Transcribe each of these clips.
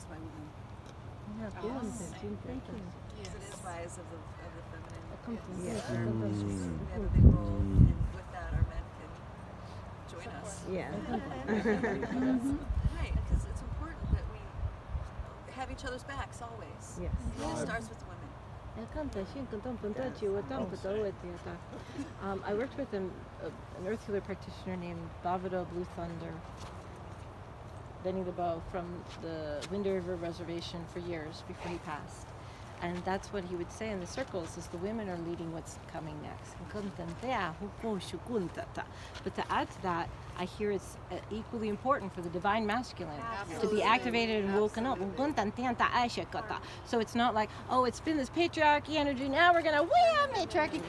use by women. Yes. Thank you. Because it is rise of the feminine. Yeah. We have a big role, and with that, our men can join us. Yeah. Right, because it's important that we have each other's backs always. Yes. And it starts with the women. I worked with an earth healer practitioner named Bavado Blue Thunder, bending the bow from the Wind River Reservation for years before he passed. And that's what he would say in the circles, is the women are leading what's coming next. But to add to that, I hear it's equally important for the divine masculine to be activated and woken up. So it's not like, oh, it's been this patriarchy energy, now we're gonna matriarchy.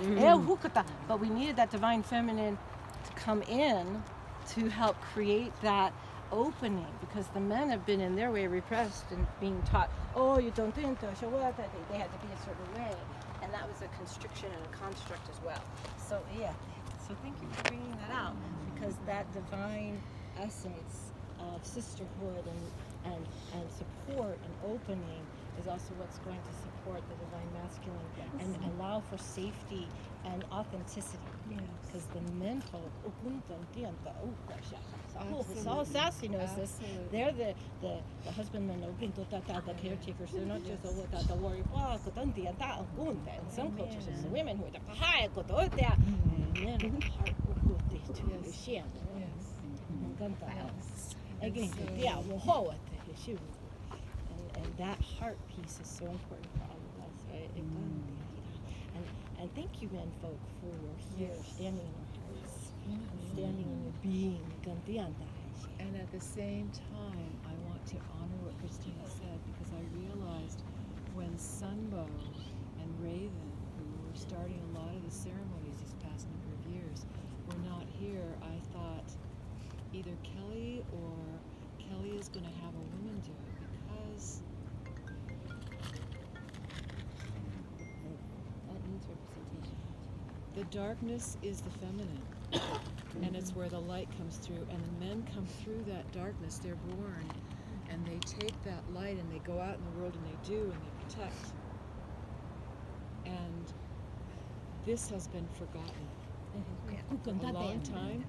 But we needed that divine feminine to come in to help create that opening, because the men have been in their way repressed and being taught, oh, you don't think they had to be a certain way, and that was a constriction and a construct as well. So thank you for bringing that out, because that divine essence of sisterhood and support and opening is also what's going to support the divine masculine and allow for safety and authenticity. Because the men folk, all sassy knows this. They're the husbandmen, the caretakers. They're not just the warrior. In some cultures, it's the women who are the and that heart piece is so important for all of us, right? And thank you, men folk, for your here, standing in your hearts, standing in your being. And at the same time, I want to honor what Christina said, because I realized when Sunbow and Raven, who were starting a lot of the ceremonies these past number of years, were not here, I thought either Kelly is going to have a woman do it, because That needs representation. the darkness is the feminine, and it's where the light comes through, and the men come through that darkness. They're born, and they take that light, and they go out in the world, and they do, and they protect. And this has been forgotten a long time,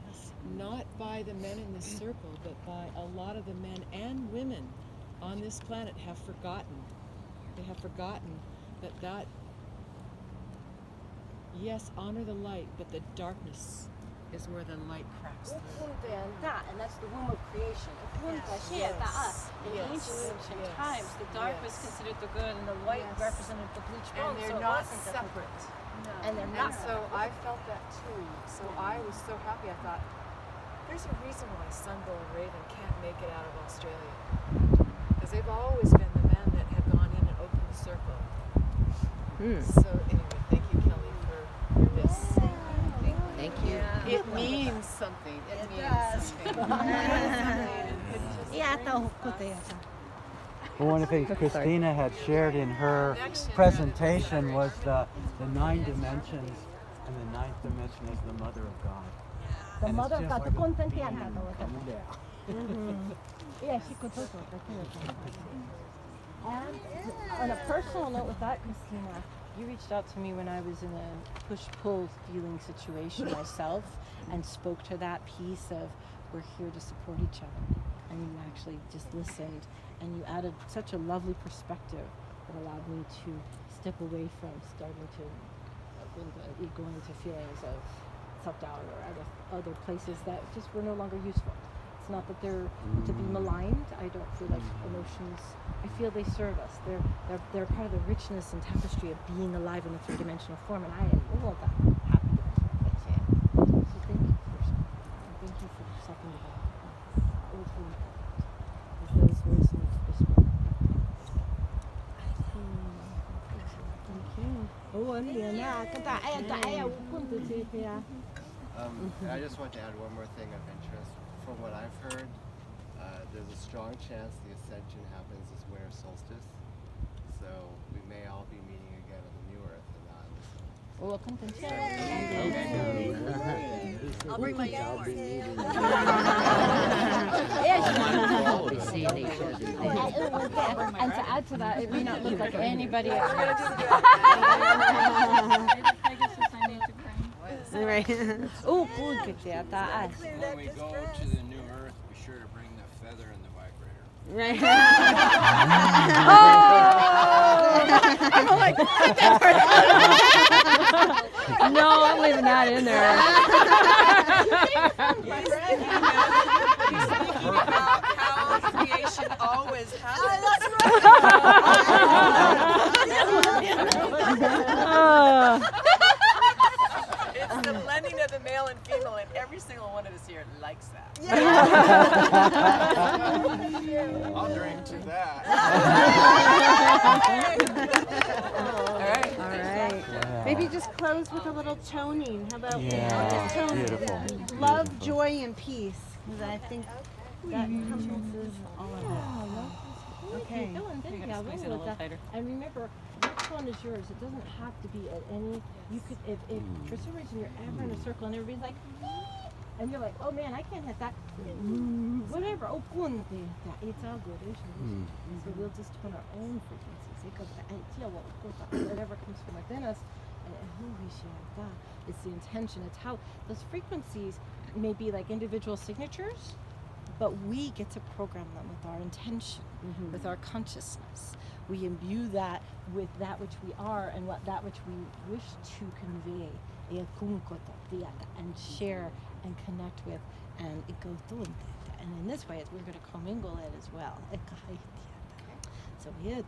not by the men in this circle, but by a lot of the men and women on this planet have forgotten. They have forgotten that yes, honor the light, but the darkness is where the light cracks through. And that's the womb of creation. In ancient times, the dark was considered the good, and the white represented the bleached bone. And they're so not separate. And they're not. And so I felt that too. So I was so happy. I thought, there's a reason why Sunbow and Raven can't make it out of Australia. Because they've always been the men that have gone in and opened the circle. So anyway, thank you, Kelly, for this. Thank you. It means something. It means something. Well, one of the things Christina had shared in her presentation was the 9 dimensions, and the 9th dimension is the Mother of God. The And mother it's of just God, like the a content. Yeah, she could talk about that. And on a personal note with that, Christina, you reached out to me when I was in a push-pull feeling situation myself, and spoke to that piece of, we're here to support each other. And you actually just listened, and you added such a lovely perspective that allowed me to step away from starting to go into feelings of self-doubt or other places that just were no longer useful. It's not that they're to be maligned. I don't feel like emotions, I feel they serve us. They're part of the richness and tapestry of being alive in a three-dimensional form, and I am all that happy with it. So thank you for stepping to that. It was really important. Those words need to be spoken. I just want to add one more thing of interest. From what I've heard, there's a strong chance the ascension happens this winter solstice. So we may all be meeting again on the new earth and not on the sun. Oh, content. I'll bring my yarn. And to add to that, it may not look like anybody else. Right. Oh, good. Yeah, that. When we go to the new earth, be sure to bring the feather and the vibrator. Right. I'm like, put that part. No, I'm leaving that in there. How creation always happens. It's the blending of the male and female, and every single one of us here likes that. I'll drink to that. All right. All right. Maybe just close with a little toning. How about just toning? Beautiful. Love, joy, and peace. Because I think that encompasses all of it. Okay. And remember, which one is yours? It doesn't have to be at any. You could, if for some reason you're ever in a circle and everybody's like, and you're like, oh man, I can't hit that. Whatever. Oh, it's all good. So we'll just put our own frequencies. Whatever comes from within us. It's the intention. It's how those frequencies may be like individual signatures, but we get to program them with our intention, with our consciousness. We imbue that with that which we are and that which we wish to convey, and share and connect with, and it goes through. And in this way, we're going to commingle it as well. So yeah,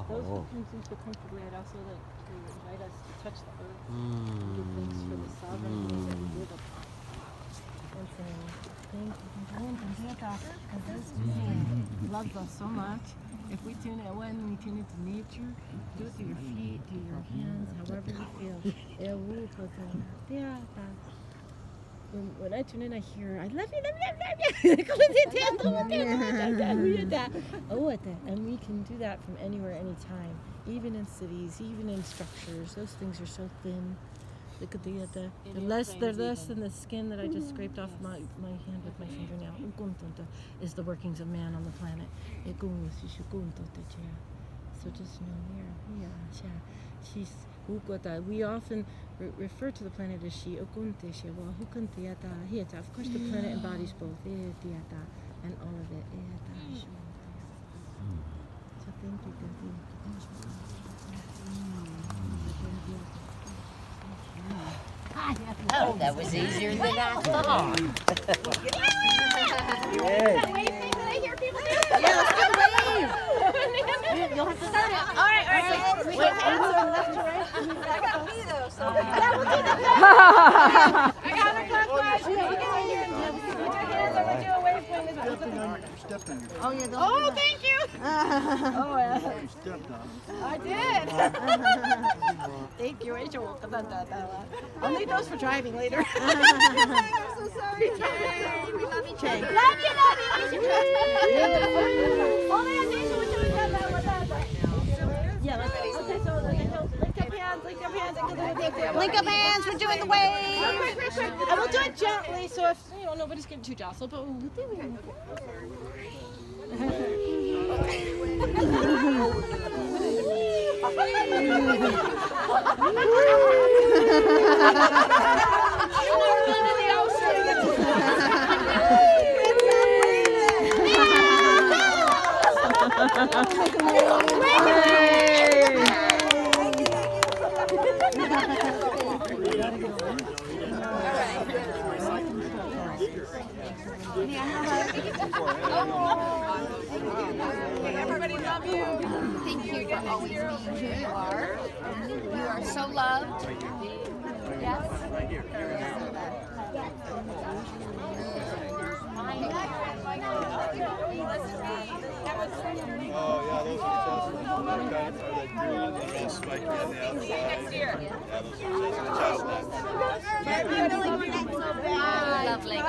those frequencies so comfortably, I'd also like to invite us to touch the earth and give thanks for the sovereignty that we live upon. And saying, thank you, because this being loves us so much. If we tune in, when we tune into nature, do it through your feet, through your hands, however you feel. When I tune in, I hear, I love you, and we can do that from anywhere, anytime, even in cities, even in structures. Those things are so thin. Look at they're less than the skin that I just scraped off my hand with my fingernail. Is the workings of man on the planet. So just know we often refer to the planet as she. Of course, the planet embodies both and all of it. So thank you. Oh, that was easier than I thought. You'll have to start it. All right. Wait, left to right. I got me though, so Yeah, we'll do that. I got the clockwise. We can do away from this. Oh, yeah. Oh, thank you. Oh, I did. Thank you, Rachel. I'll need those for driving later. I'm so sorry, Jay. We love you, Jay. Love you. Only on Rachel, which always have that one. Yeah, okay, so link up hands. Link up hands. We're doing the wave. Quick. And we'll do it gently, so if nobody's getting too jostled, but we'll do it. Everybody love you. Thank you for always being who you are. You are so loved. Yes. Oh yeah, those are just the real spike on the outside. Next year. Yeah, those are just the chestnuts. Lovely.